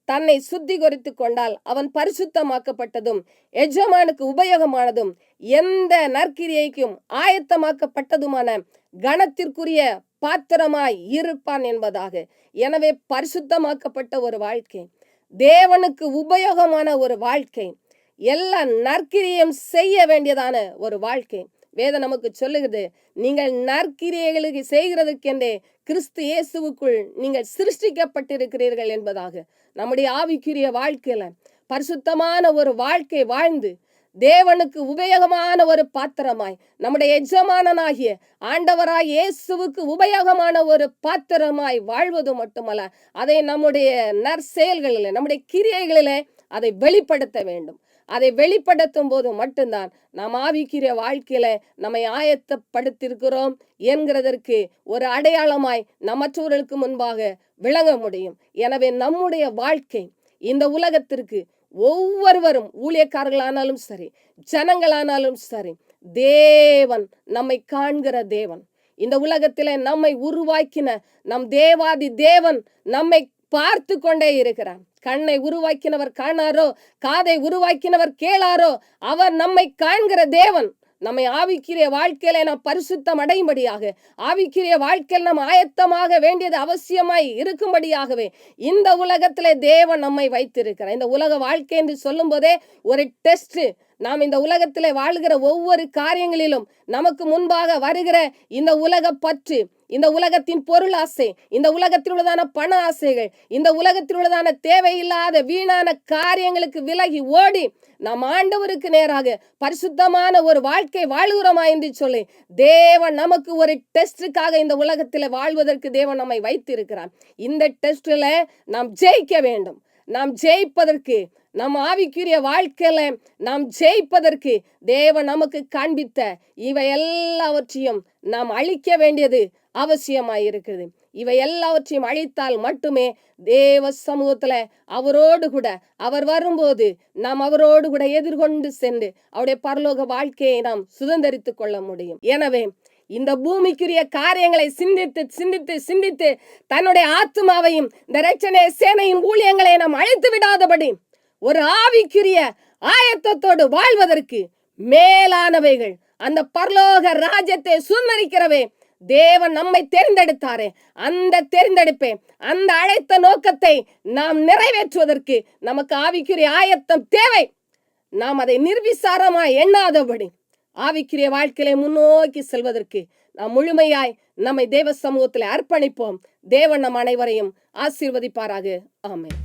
தன்னை சுத்திகரித்து கொண்டால் அவன் பரிசுத்தமாக்கப்பட்டதும் எஜமானுக்கு உபயோகமானதும் எந்த நற்கிரியைக்கும் ஆயத்தமாக்கப்பட்டதுமான கனத்திற்குரிய பாத்திரமாய் இருப்பான் என்பதாக. எனவே பரிசுத்தமாக்கப்பட்ட ஒரு வாழ்க்கை, தேவனுக்கு உபயோகமான ஒரு வாழ்க்கை, எல்லா நற்கிரியும் செய்ய வேண்டியதான ஒரு வாழ்க்கை. வேதம் நமக்கு சொல்லுகிறது, நீங்கள் நற்கிரியைகளுக்கு செய்கிறதுக்கென்றே கிறிஸ்து இயேசுவுக்குள் நீங்கள் சிருஷ்டிக்கப்பட்டிருக்கிறீர்கள் என்பதாக. நம்முடைய ஆவிக்குரிய வாழ்க்கையில பரிசுத்தமான ஒரு வாழ்க்கை வாழ்ந்து தேவனுக்கு உபயோகமான ஒரு பாத்திரமாய், நம்முடைய எஜமானனாகிய ஆண்டவராய் இயேசுவுக்கு உபயோகமான ஒரு பாத்திரமாய் வாழ்வது மட்டுமல்ல, அதை நம்முடைய நற்செயல்களிலே, நம்முடைய கிரியைகளிலே அதை வெளிப்படுத்த வேண்டும். அதை வெளிப்படுத்தும் போது மட்டும்தான் நாம் ஆவிக்குரிய வாழ்க்கையில நம்மை ஆயத்தப்படுத்தியிருக்கிறோம் என்கிறதற்கு ஒரு அடையாளமாய் நம் மற்றவர்களுக்கு முன்பாக விளங்க முடியும். எனவே நம்முடைய வாழ்க்கை இந்த உலகத்திற்கு ஒவ்வொருவரும், ஊழியக்காரர்களானாலும் சரி, ஜனங்களானாலும் சரி, தேவன் நம்மை காண்கிற தேவன். இந்த உலகத்திலே நம்மை உருவாக்கின நம் தேவாதி தேவன் நம்மை பார்த்து கொண்டே இருக்கிறார். கண்ணை உருவாக்கினவர் காணாரோ, காதை உருவாக்கினவர் கேளாரோ, அவர் நம்மை காண்கிற தேவன். நம்மை ஆவிக்குரிய வாழ்க்கையில நாம் பரிசுத்தம் அடையும்படியாக, ஆவிக்குரிய வாழ்க்கையில் நாம் ஆயத்தமாக வேண்டியது அவசியமாய் இருக்கும்படியாகவே இந்த உலகத்திலே தேவன் நம்மை வைத்திருக்கிறார். இந்த உலக வாழ்க்கை என்று சொல்லும் போதே ஒரு டெஸ்ட். நாம் இந்த உலகத்திலே வாழ்கிற ஒவ்வொரு காரியங்களிலும் நமக்கு முன்பாக வருகிற இந்த உலக பற்று, இந்த உலகத்தின் பொருள் ஆசை, இந்த உலகத்தில் உள்ளதான பண ஆசைகள், இந்த உலகத்தில் உள்ளதான தேவையில்லாத வீணான காரியங்களுக்கு விலகி ஓடி நாம் ஆண்டவருக்கு நேராக பரிசுத்தமான ஒரு வாழ்க்கை வாழ்கிறோமா என்று சொல்லி தேவன் நமக்கு ஒரு டெஸ்டுக்காக இந்த உலகத்தில் வாழ்வதற்கு தேவன் நம்மை வைத்திருக்கிறார். இந்த டெஸ்ட்ல நாம் ஜெயிக்க வேண்டும். நாம் ஜெயிப்பதற்கு, நம் ஆவிக்குரிய வாழ்க்கையில நாம் ஜெயிப்பதற்கு தேவன் நமக்கு காண்பித்த இவை எல்லாவற்றையும் நாம் அழிக்க வேண்டியது அவசியமாயிருக்கிறது. இவை எல்லாவற்றையும் அழித்தால் மட்டுமே தேவ சமூகத்துல அவரோடு கூட, அவர் வரும்போது நாம் அவரோடு கூட எதிர்கொண்டு சென்று அவருடைய பரலோக வாழ்க்கையை நாம் சுதந்திரித்துக் கொள்ள முடியும். எனவே இந்த பூமிக்குரிய காரியங்களை சிந்தித்து சிந்தித்து சிந்தித்து தன்னுடைய ஆத்மாவையும் இந்த இரட்சணை சேனையின் ஊழியங்களை நாம் அழித்து விடாதபடி ஒரு ஆவிக்குரிய ஆயத்தத்தோடு வாழ்வதற்கு மேலானவைகள், அந்த பரலோக ராஜ்யத்தை சுதந்திரிக்கிறவே தேவன் நம்மை தேர்ந்தெடுத்தாரே, அந்த தேர்ந்தெடுப்பை, அந்த அழைத்த நோக்கத்தை நாம் நிறைவேற்றுவதற்கு நமக்கு ஆவிக்குரிய ஆயத்தம் தேவை. நாம் அதை நிர்விசாரமாய் எண்ணாதபடி ஆவிக்குரிய வாழ்க்கையை முன்னோக்கி செல்வதற்கு நாம் முழுமையாய் நம்மை தேவ சமூகத்தில் அர்ப்பணிப்போம். தேவன் நம் அனைவரையும் ஆசீர்வதிப்பாராக. ஆமென்.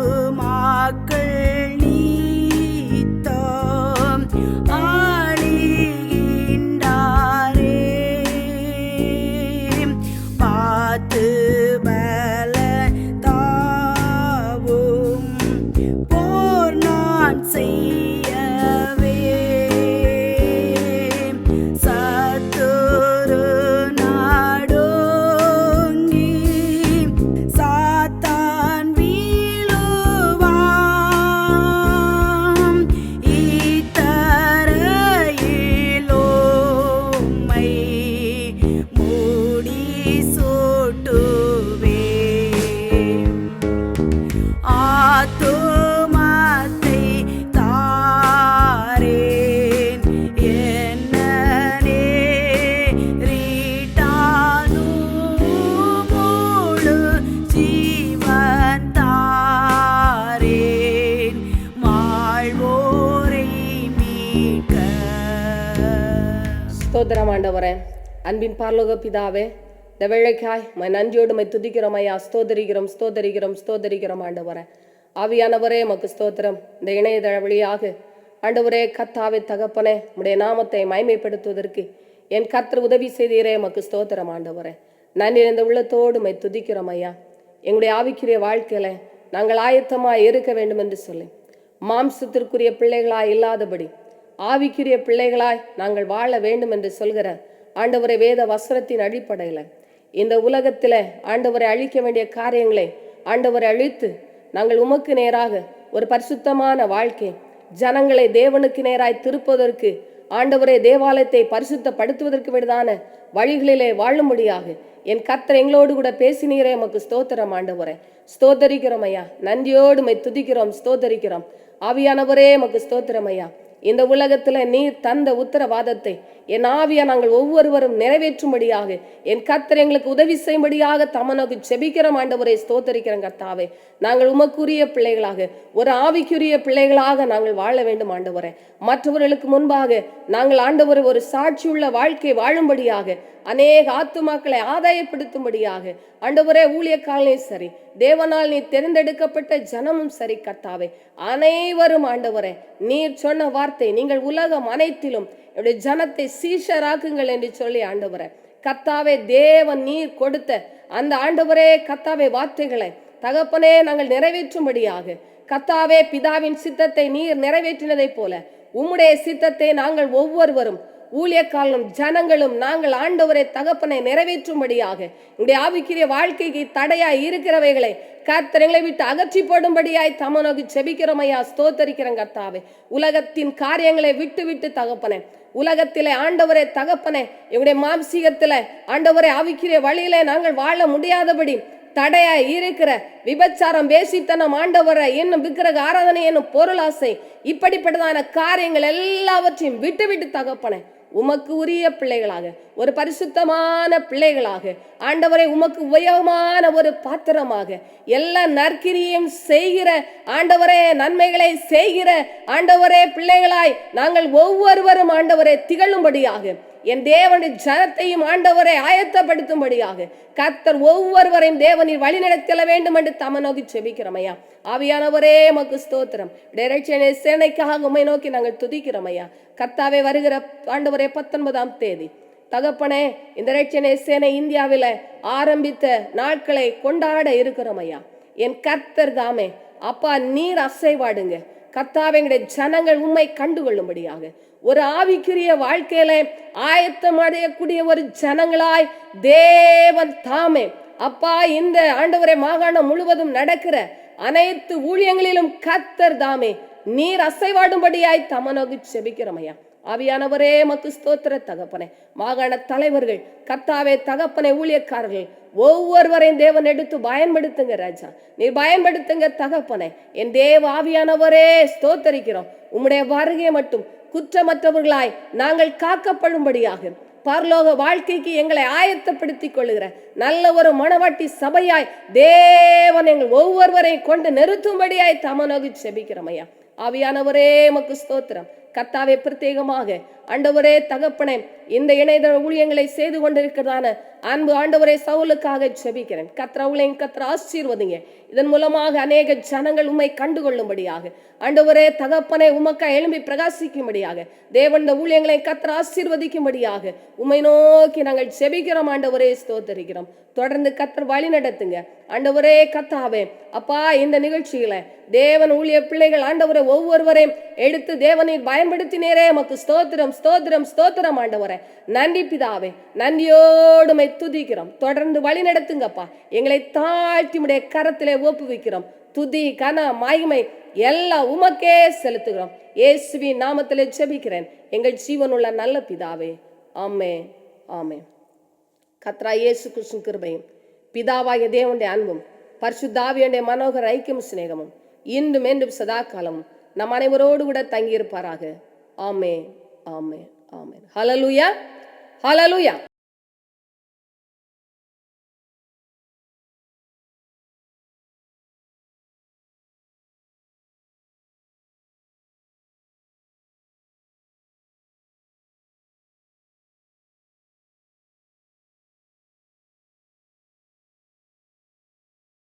ஆத்துமாக்கள் நீத்தார் காத்து பல தாவும் போர் நான் செய்யவே சத்துரு நாடோங்கி சாத்தான் வீழுவான் இத்தரையிலோமை மூடி சூட்டுவே ஆத்துமத்தை தாரேன் என்ன நேரிட்டாலும் முழு ஜீவன் தாரேன் வாழ்வோரை மீட்க.
ஸ்தோத்திரம் ஆண்டவரே. அன்பின் பரலோக பிதாவே, இந்த வேளைக்காய் நன்றியோடு மை துதிக்கிறோம் ஐயா. ஸ்தோதரிக்கிறோம் ஸ்தோதரிக்கிறோம் ஸ்தோதரிக்கிறோம் ஆண்டவரே. ஆவியானவரே மக்கு ஸ்தோத்திரம். இந்த இணையதள வழியாக ஆண்டவரே கர்த்தாவே தகப்பனே உடைய நாமத்தை மகிமைப்படுத்துவதற்கு என் கர்த்தர் உதவி செய்தீரே மக்கு ஸ்தோத்திரம் ஆண்டவரே. நன்றி இந்த உள்ளத்தோடு மை துதிக்கிறோம் ஐயா. எங்களுடைய ஆவிக்குரிய வாழ்க்கையில நாங்கள் ஆயத்தமாய் இருக்க வேண்டும் என்று சொல்லி மாம்சத்திற்குரிய பிள்ளைகளாய் இல்லாதபடி ஆவிக்குரிய பிள்ளைகளாய் நாங்கள் வாழ வேண்டும் என்று சொல்கிற ஆண்டவரை வேத வசனத்தின் அடிப்படையில் இந்த உலகத்துல ஆண்டவரை அழிக்க வேண்டிய காரியங்களை ஆண்டவரை அழித்து நாங்கள் உமக்கு நேராக ஒரு பரிசுத்தமான வாழ்க்கை ஜனங்களை தேவனுக்கு நேராய் திருப்பதற்கு ஆண்டவரே தேவாலயத்தை பரிசுத்தப்படுத்துவதற்கு விடுதான வழிகளிலே வாழும்படியாக என் கர்த்தர் எங்களோடு கூட பேசினீரே எமக்கு ஸ்தோத்திரம் ஆண்டவரே. ஸ்தோத்தரிக்கிறோம் ஐயா. நன்றியோடு மை துதிக்கிறோம் ஸ்தோத்தரிக்கிறோம். ஆவியானவரே எமக்கு ஸ்தோத்திரம் ஐயா. இந்த உலகத்துல நீர் தந்த உத்தரவாதத்தை என் ஆவியா நாங்கள் ஒவ்வொருவரும் நிறைவேற்றும்படியாக என் கர்த்தர் எங்களுக்கு உதவி செய்யும்படியாக தமனோக்கு செபிக்கிறோம் ஆண்டவரே. ஸ்தோத்தரிக்கிறோம் கர்த்தாவே. நாங்கள் உமக்குரிய பிள்ளைகளாக ஒரு ஆவிக்குரிய பிள்ளைகளாக நாங்கள் வாழ வேண்டும் ஆண்டவரே. மற்றவர்களுக்கு முன்பாக நாங்கள் ஆண்டவரை ஒரு சாட்சியுள்ள வாழ்க்கை வாழும்படியாக அநேக ஆத்துமாக்களை ஆதாயப்படுத்தும்படியாக ஆண்டவரே ஊழியக்காரனையும் சரி தேவனால் நீ தெரிந்தெடுக்கப்பட்ட ஜனமும் சரி கர்த்தாவே அனைவரும் ஆண்டவரே நீர் சொன்ன வார்த்தை நீங்கள் உலகம் அனைத்திலும் என்னுடைய ஜனத்தை சீஷராக்குங்கள் என்று சொல்லி ஆண்டவரே கர்த்தாவே தேவன் நீர் கொடுத்த அந்த ஆண்டவரே கர்த்தாவே வார்த்தைகளை தகப்பனே நாங்கள் நிறைவேற்றும்படியாக கர்த்தாவே பிதாவின் சித்தத்தை நீர் நிறைவேற்றினதை போல உம்முடைய சித்தத்தை நாங்கள் ஒவ்வொருவரும் ஊழியக்காரனும் ஜனங்களும் நாங்கள் ஆண்டவரை தகப்பனை நிறைவேற்றும்படியாக உடைய ஆவிக்குரிய வாழ்க்கைக்கு தடையாய் இருக்கிறவைகளை கர்த்தரை விட்டு அகற்றி போடும்படியாய் தமனோக்கி செபிக்கிறோம் ஐயா. ஸ்தோத்தரிக்கிறோம் கர்த்தாவே. உலகத்தின் காரியங்களை விட்டு விட்டு தகப்பனே உலகத்திலே ஆண்டவரே தகப்பனே எங்களுடைய மாம்சீகத்தில ஆண்டவரை ஆவிக்குரிய வழியிலே நாங்கள் வாழ முடியாதபடி தடையாய் இருக்கிற விபச்சாரம் வேசித்தனம் ஆண்டவரை என்னும் விக்கிரக ஆராதனை என்னும் பொருளாசை இப்படிப்பட்டதான காரியங்கள் எல்லாவற்றையும் விட்டு விட்டு தகப்பனே உமக்கு உரிய பிள்ளைகளாக ஒரு பரிசுத்தமான பிள்ளைகளாக ஆண்டவரை உமக்கு உபயோகமான ஒரு பாத்திரமாக எல்லா நற்கிரியும் செய்கிற ஆண்டவரே நன்மைகளை செய்கிற ஆண்டவரே பிள்ளைகளாய் நாங்கள் ஒவ்வொருவரும் ஆண்டவரை திகழும்படியாக என் தேவனுடைய ஜனத்தையும் ஆண்டவரை ஆயத்தப்படுத்தும்படியாக கர்த்தர் ஒவ்வொருவரையும் தேவனில் வழிநடத்தல வேண்டும் என்று தமனோக்கி செபிக்கிறோம் ஐயா. ஆவியானவரே மக்கு ஸ்தோத்திரம். சேனைக்காக உம்மை நோக்கி நாங்கள் துதிக்கிறோம் ஐயா. கர்த்தாவே வருகிற ஆண்டவரே 19ஆம் தேதி தகப்பனே இந்த இரட்சணை சேனை இந்தியாவில ஆரம்பித்த நாட்களை கொண்டாட இருக்கிறோம் ஐயா. என் கர்த்தர் தாமே அப்பா நீர் அசைவாடுங்க கர்த்தாவே எங்களுடைய ஜனங்கள் உம்மை கண்டுகொள்ளும்படியாக ஒரு ஆவிக்குரிய வாழ்க்கையில ஆயத்தம் அடையக்கூடிய ஒரு ஜனங்களாய் தேவன் தாமே அப்பா இந்த ஆண்டவரே மாகாணம் முழுவதும் நடக்கிற அனைத்து ஊழியங்களிலும் கர்த்தர் தாமே நீர் அசைவாடும்படியாய் தமனோக்கி செபிக்கிறோம் ஐயா. ஆவியானவரே மக்கு ஸ்தோத்திர தகப்பனே. மாகாண தலைவர்கள் கர்த்தாவே தகப்பனை ஊழியக்காரர்கள் ஒவ்வொருவரையும் தேவன் எடுத்து பயன்படுத்துங்க ராஜா. நீர் பயன்படுத்துங்க தகப்பனே. என் தேவ ஆவியானவரே ஸ்தோத்தரிக்கிறோம். உம்முடைய வருகை மட்டும் குற்றமற்றவர்களாய் நாங்கள் காக்கப்படும்படியாக பரலோக வாழ்க்கைக்கு எங்களை ஆயத்தப்படுத்திக் கொள்ளுகிற நல்ல ஒரு மணவாட்டி சபையாய் தேவன் எங்கள் ஒவ்வொருவரையும் கொண்டு நிறுத்தும்படியாய் தமனோக்கி செபிக்கிறோம் ஐயா. ஆவியானவரே மக்கு ஸ்தோத்திரம். கர்த்தாவே பிரத்யேகமாக ஆண்டவரே தகப்பனே, இந்த இணையதள ஊழியங்களை செய்து கொண்டிருக்கிறதான அன்பு ஆண்டவரே சவுலுக்காக ஜெபிக்கிறேன். கர்த்தர் ஊழியம் கர்த்தர் ஆசீர்வதிங்க. இதன் மூலமாக அநேக ஜனங்கள் உம்மை கண்டுகொள்ளும்படியாக ஆண்டவரே தகப்பனே உமக்கா எழும்பி பிரகாசிக்கும்படியாக தேவன் இந்த ஊழியங்களை கர்த்தர் ஆசீர்வதிக்கும்படியாக உம்மை நோக்கி நாங்கள் ஜெபிக்கிறோம். ஆண்டவரே ஸ்தோத்தரிக்கிறோம். தொடர்ந்து கர்த்தர் வழி நடத்துங்க. ஆண்டவரே கர்த்தாவே அப்பா, இந்த நிகழ்ச்சியில தேவன் ஊழிய பிள்ளைகள் ஆண்டவரை ஒவ்வொருவரையும் எடுத்து தேவனை பயன்படுத்தினேரே. உமக்கு ஸ்தோத்திரம் ஸ்தோத்திரம் ஸ்தோத்திரம் ஆண்டவரே. நன்றி பிதாவே, நன்றியோடு துதிக்கிறோம். தொடர்ந்து வழி நடத்துங்கப்பா. எங்களை தாழ்த்தி உடைய கரத்திலே ஒப்புவிக்கிறோம். துதி கன மகிமை எல்லாம் உமக்கே செலுத்துகிறோம். இயேசுவின் நாமத்திலே ஜெபிக்கிறேன் எங்கள் ஜீவனுள்ள நல்ல பிதாவே. ஆமென் ஆமென். கர்த்தராகிய இயேசு கிறிஸ்துவின் கிருபையும் பிதாவாகிய தேவனுடைய அன்பும் பரிசுத்த ஆவியானவருடைய மனோகர ஐக்கியம் சிநேகமும் இன்றும் என்றும் சதா காலமும் நம் அனைவரோடு கூட தங்கியிருப்பாராக. ஆமென் ஆமென் ஆமென். ஹல்லேலூயா ஹல்லேலூயா.